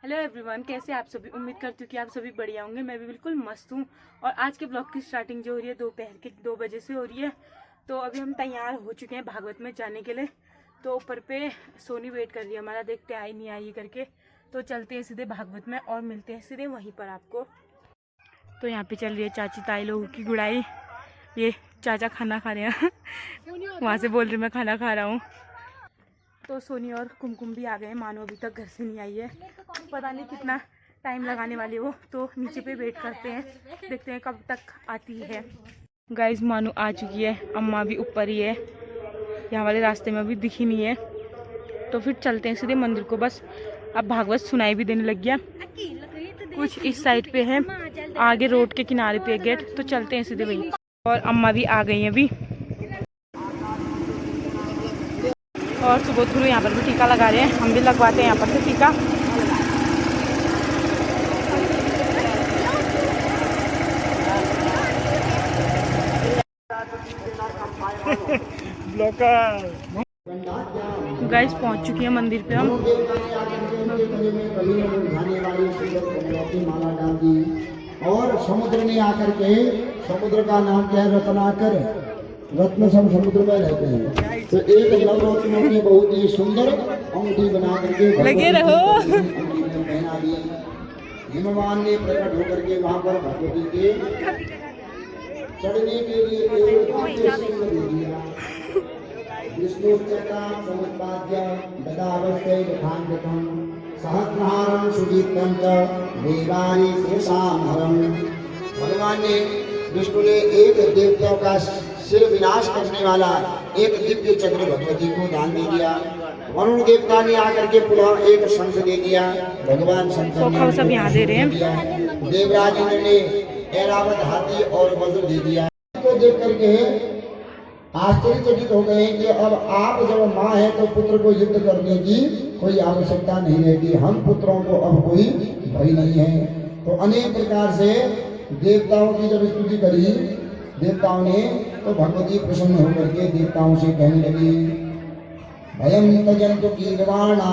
Hello everyone, कैसे आप सभी। उम्मीद करती हूँ कि आप सभी बढ़िया होंगे। मैं भी बिल्कुल मस्त हूँ। और आज के ब्लॉग की स्टार्टिंग जो हो रही है दोपहर के 2 बजे से हो रही है। तो अभी हम तैयार हो चुके हैं भागवत में जाने के लिए। तो ऊपर पे सोनी वेट कर रही है हमारा, देखते आई नहीं आई करके। तो चलते हैं सीधे भागवत में और मिलते हैं सीधे वहीं पर आपको। तो यहाँ पे चल रही है चाची ताई लोगों की गुड़ाई। ये चाचा खाना खा रहे हैं वहाँ से बोल रही मैं खाना खा रहा हूँ। तो सोनी और कुमकुम भी आ गए हैं। मानो अभी तक घर से नहीं आई है, पता नहीं कितना टाइम लगाने वाली वो। तो नीचे पे वेट करते हैं, देखते हैं कब तक आती है। गाइस मानो आ चुकी है, अम्मा भी ऊपर ही है, यहाँ वाले रास्ते में अभी दिखी नहीं है। तो फिर चलते हैं सीधे मंदिर को। बस अब भागवत सुनाई भी देने लग गया। कुछ इस साइड पे है, आगे रोड के किनारे पे गेट। तो चलते हैं सीधे वहीं। और अम्मा भी आ गई हैं अभी। और सुबह थ्रू यहाँ पर भी टीका लगा रहे हैं, हम भी लगवाते हैं यहाँ पर से टीका। गाइस पहुँच चुकी है मंदिर पे हम। और समुद्र ने आकर के, समुद्र का नाम क्या है? रत्नाकर। रत्न सब समुद्र में रहते हैं। तो एक नवरत्नों की बहुत ही सुंदर अंगूठी बना करके लगे रहो। पहना दी। हिमवान ने प्रकट होकर के वहाँ पर भगवती के चढ़ने के लिए विष्णु समुत्पाद्य गदावस्ते गतान्वितं सहस्रहारं सुदीप्तं च देवानि शेषामहरम्। भगवान ने, विष्णु ने एक देवताओं का सिर विनाश करने वाला एक दिव्य चक्र भगवती को दान दे दिया। वरुण देवता ने आकर के पुनः एक शंख दे दिया। भगवान शंकर ने सब यहाँ दे रहे हैं। देवराज इंद्र ने ऐरावत हाथी और वज्र दे दिया। को देख करके आश्चर्यचकित हो गए कि अब आप जब माँ है तो पुत्र को युद्ध करने की कोई आवश्यकता नहीं रहेगी। हम पुत्रों को अब कोई भय नहीं है। तो अनेक प्रकार से देवताओं की जब स्तुति करी देवताओं ने, तो भगवती प्रसन्न होकर के देवताओं से कहने लगी, भयं त्यजन्तु कीर्वाणा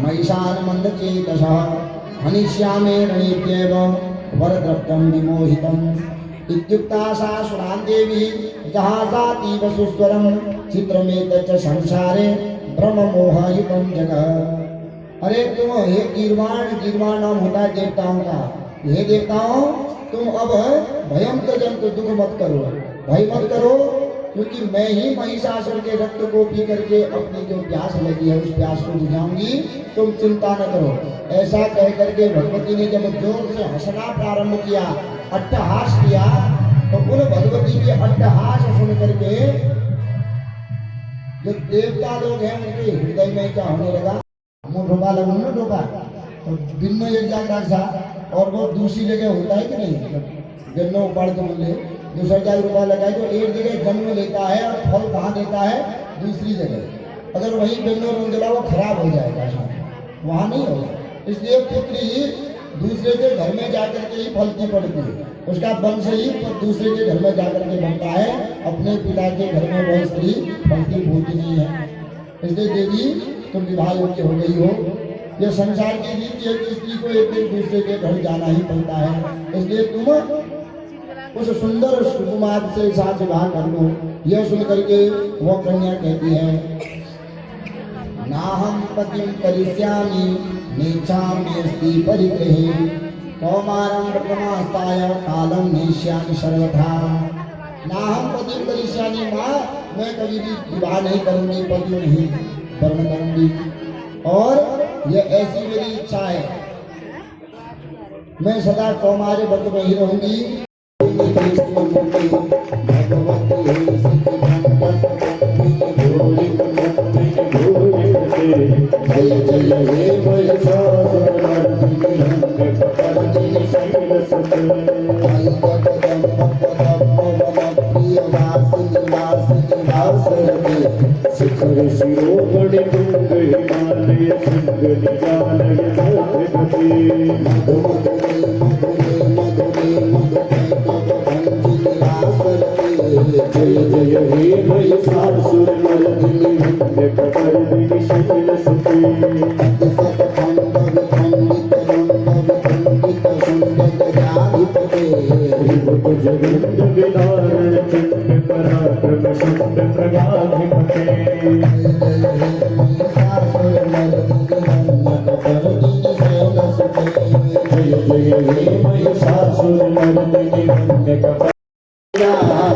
महिषान् मन्दचेतसः हनिष्यामे रणेभ्येव वरद्रव्यं विमोहितम्। इत्युक्ता सा सुरान् देवी जहासातीव सुस्वरं चित्रमेतच्च संसारे ब्रह्ममोहयुतं जगः। अरे तुम हे गीर्वाण नाम होता है देवताओं का। हे देवताओं, तुम अब भयं त्यजन्तु, दुख मत करो, भय मत करो, क्योंकि मैं ही महिषासुर के रक्त को पी करके अपनी जो प्यास लगी है उस प्यास को बुझाऊंगी। तुम चिंता न करो। ऐसा कह करके भगवती ने जब जोर से हंसना प्रारंभ किया, अट्टहास किया, तो उन भगवती के अट्टहास सुन करके जो देवता लोग हैं उनके हृदय में क्या होने लगा? मुँह ढोका लगा न ढोका। तो दिन में एक जाकर और वो दूसरी जगह होता है कि नहीं? गन्नों उपाड़ के मिले 2,000 रुपया लगाए तो एक जगह जन्म लेता है और फल कहाँ देता है? दूसरी जगह। अगर वही गन्नों रंगला वो खराब हो जाएगा, वहाँ नहीं होगा। इसलिए पुत्री दूसरे के घर में जाकर के ही फलती पड़ती है, उसका वंश ही दूसरे के घर में जाकर के बनता है। अपने पिता के घर में वह स्त्री फलती फूलती नहीं है। इसलिए देवी तुम विवाह योग्य हो गई हो। यह संसार की रीति है कि स्त्री को एक दिन दूसरे के घर जाना ही पड़ता है। इसलिए तुम उस सुंदर सुकुमार से साथ विवाह कर लो। यह सुन करके वो कन्या कहती है, नाहं पतिं करिष्यामि नेच्छाम्यस्ति परिग्रहे कौमारं प्रमास्ताय कालं नेष्यामि सर्वथा। नाहं पतिं करिष्यामि, माँ मैं कभी भी विवाह नहीं करूंगी, पति नहीं वर्ण करूंगी। और ये ऐसी मेरी इच्छा है, मैं सदा कौमार्य व्रत में ही रहूंगी। जय जय हे शिखर शिरोमणि तुंग हिमालय संग निजालय मधुमति जय जय हे महिषासुर मर्दिनि हिरण्यकपर्दिनि शैलसुते कर दीन सैल सुखे। जय जय हे महिषासुरमर्दिनी वंद्य कपालिनी।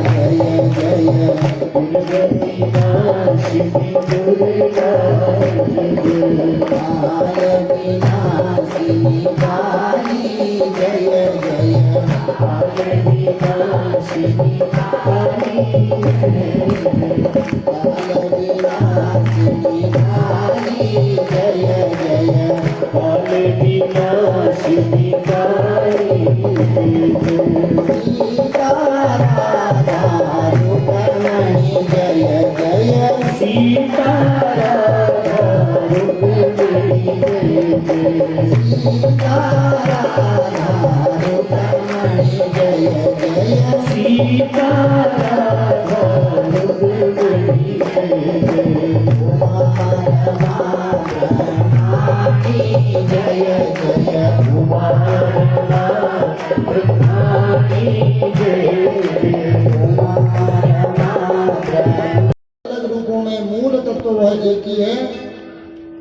जय जय दुर्गति नाशिनी दुर्गा कालिनी नाशिनी काली। जय जय कालिनी नाशिनी काली। कालिनी नाशिनी काली। जय जय कालिनी नाशिनी काली। सीता राधा रुक्मिणी जय जय सीता राधा रुक्मिणी सीता राधा रुक्मिणी जय जय सीता राधा रुक्मिणी उमा ब्रह्माणी जय जय उमा अलग रूपों में मूल तत्व वह एक ही है।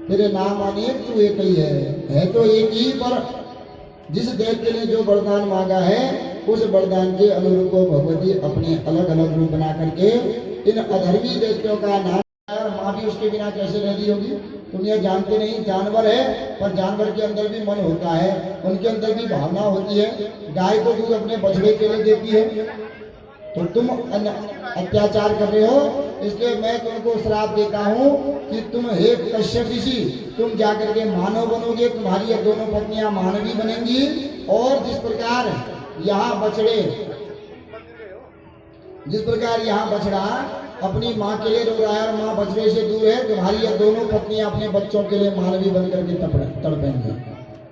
तेरे नाम अनेक तू एक ही है तो एक ही, पर जिस दैत्य ने जो वरदान मांगा है उस वरदान के अनुरूप को भगवती अपने अलग अलग रूप बना करके इन अधर्मी दैत्यों का नाश। माँ भी उसके बिना कैसे रहती होगी? तुम यह जानते नहीं, जानवर है पर जानवर के अंदर भी मन होता है, उनके अंदर भी भावना होती है। गाय को दूध अपने बछड़े के लिए देती है, तो तुम अत्याचार कर रहे हो, इसलिए मैं तुमको श्राप देता हूँ कि तुम हे कश्यप ऋषि, तुम जाकर के मानव बनोगे, तुम्हारी ये दोनों पत्नियां मानवी बनेंगी। और जिस प्रकार यहाँ बछड़ा अपनी माँ के लिए रो रहा है और माँ बछड़े से दूर है, तुम्हारी ये दोनों पत्नियां अपने बच्चों के लिए मानवी बन करके तड़पेंगी।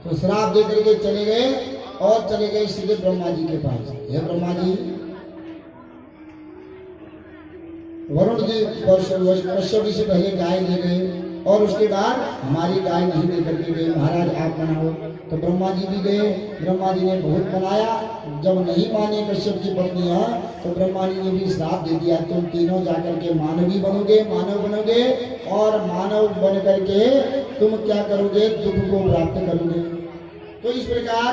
तो श्राप दे करके चले गए और चले गए सीधे ब्रह्मा जी के पास। हे ब्रह्मा जी, वरुण जी कश्यप जी से पहले गाय ले गए और उसके बाद हमारी गाय नहीं दे करके गए, महाराज आप बनाओ। तो ब्रह्मा जी भी गए, ब्रह्मा जी ने बहुत बनाया। जब नहीं माने कश्यप की पत्नियां तो ब्रह्मा जी ने भी श्राप दे दिया, तुम तीनों जाकर के मानव बनोगे और मानव बन करके तुम क्या करोगे? दुख को प्राप्त करोगे। तो इस प्रकार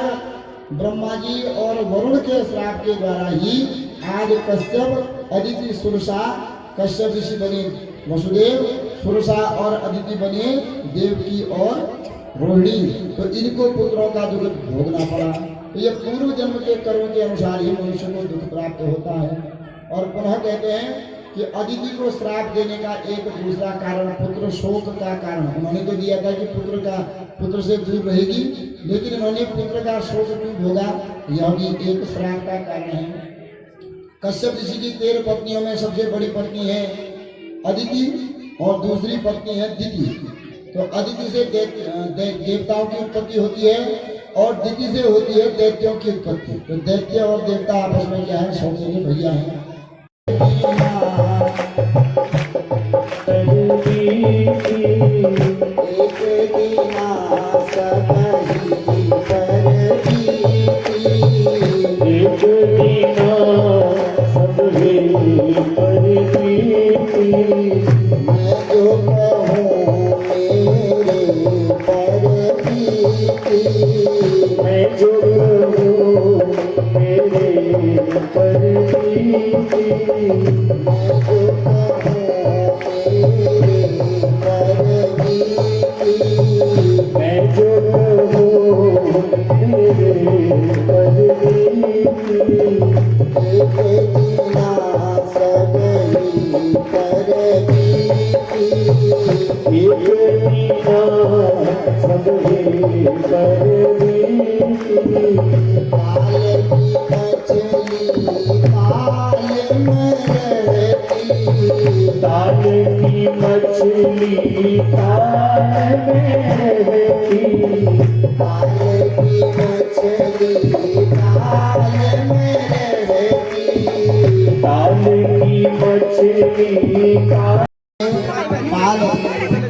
ब्रह्मा जी और वरुण के श्राप के द्वारा ही आज कश्यप, अदिति, सुरसा, कश्यप ऋषि बने वसुदेव, सुरसा और अदिति बने देवकी और रोहिणी। तो इनको पुत्रों का दुख भोगना पड़ा। तो ये पूर्व जन्म के कर्म के अनुसार ही मनुष्य को दुख प्राप्त होता है। और पुनः कहते हैं कि अदिति को श्राप देने का एक दूसरा कारण पुत्र शोक का कारण। उन्होंने तो दिया था कि पुत्र से दूर रहेगी, लेकिन इन्होंने पुत्र का शोक क्यों भोगा? यह भी एक श्राप का कारण है। कश्यप ऋषि की 13 पत्नियों में सबसे बड़ी पत्नी है अदिति और दूसरी पत्नी है दिति। तो अदिति से देवताओं की उत्पत्ति होती है और दिति से होती है दैत्यों की उत्पत्ति। तो दैत्य और देवता आपस में क्या है? सौतेले भैया हैं।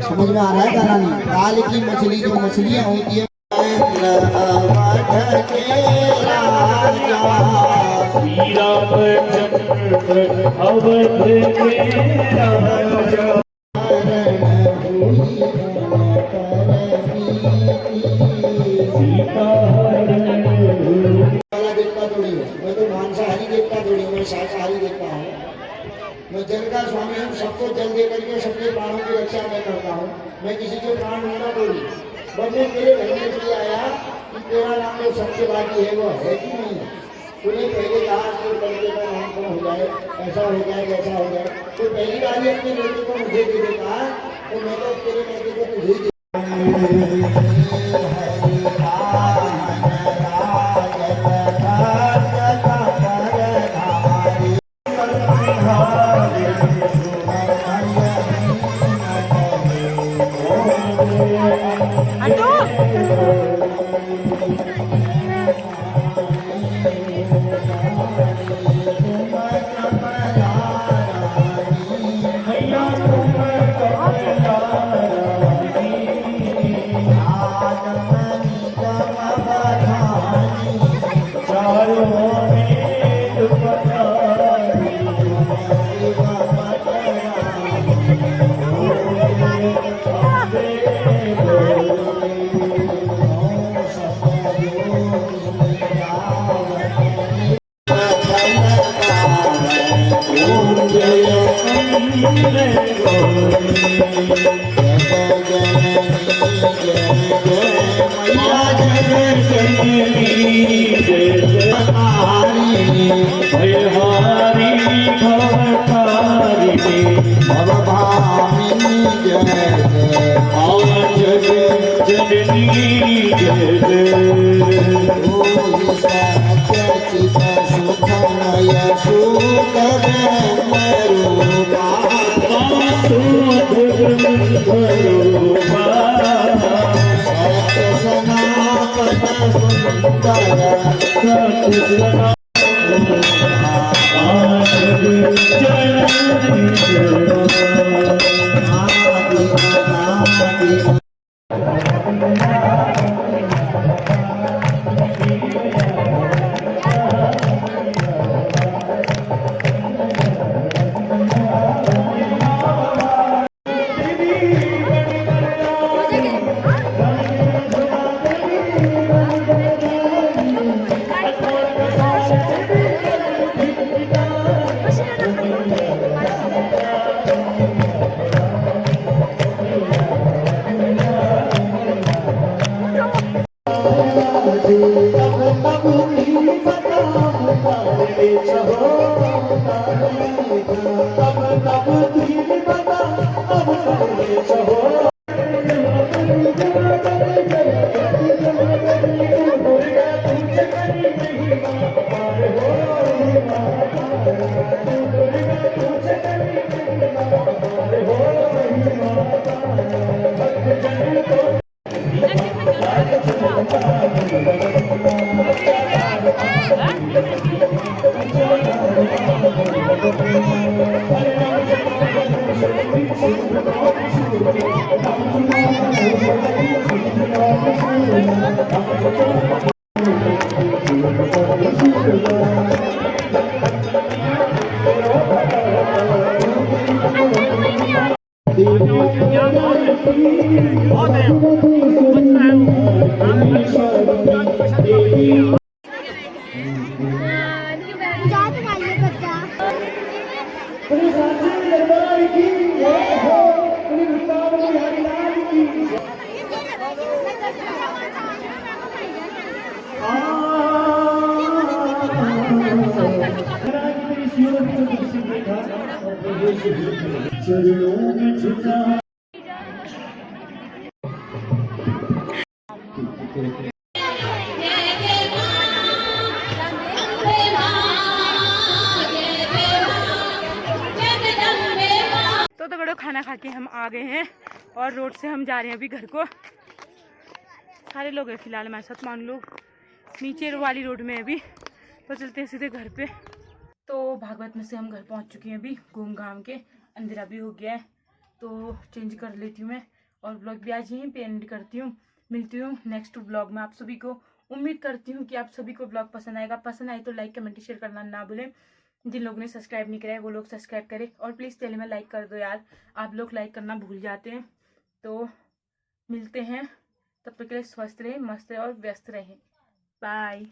समझ में आ रहा है गाना? काल की मछली जो मछलियां होती है, श्री रामचंद्र अवध के राजा। वाला देखता थोड़ी हूँ, मैं तो मांसाहारी देखता थोड़ी हूँ, मैं शाकाहारी देखता हूँ। मैं जल का स्वामी हूँ, सबको जल दे करके सबके प्राणों की रक्षा मैं करता हूँ। मैं किसी के प्राण लेना थोड़ी, बस मैं तेरे घर में इसलिए आया कि तेरा नाम जो सबसे बाकी है वो है कि नहीं है। तूने पहले कहा कि लड़के का नामकरण हो जाए, ऐसा हो जाए वैसा हो जाए, तो पहली बार ही अपने लड़के को मुझे दे देता, तो मैं तो तेरे लड़के को तुझे ही दे। तो तगड़ो खाना खा के हम आ गए हैं और रोड से हम जा रहे हैं अभी घर को। सारे लोग हैं फिलहाल हमारे साथ, मान लो नीचे वाली रोड में अभी, तो चलते हैं सीधे घर पे। तो भागवत में से हम घर पहुंच चुके हैं अभी घूम घाम के, अंधेरा भी हो गया है तो चेंज कर लेती हूँ मैं और ब्लॉग भी आज यहीं पे एंड करती हूँ। मिलती हूँ नेक्स्ट ब्लॉग में आप सभी को। उम्मीद करती हूँ कि आप सभी को ब्लॉग पसंद आएगा। पसंद आए तो लाइक कमेंट शेयर करना ना भूलें। जिन लोगों ने सब्सक्राइब नहीं करा है वो लोग सब्सक्राइब करें और प्लीज़ चैनल में लाइक कर दो यार, आप लोग लाइक करना भूल जाते हैं। तो मिलते हैं तब तक के लिए स्वस्थ रहें, मस्त रहें और व्यस्त रहें। बाय।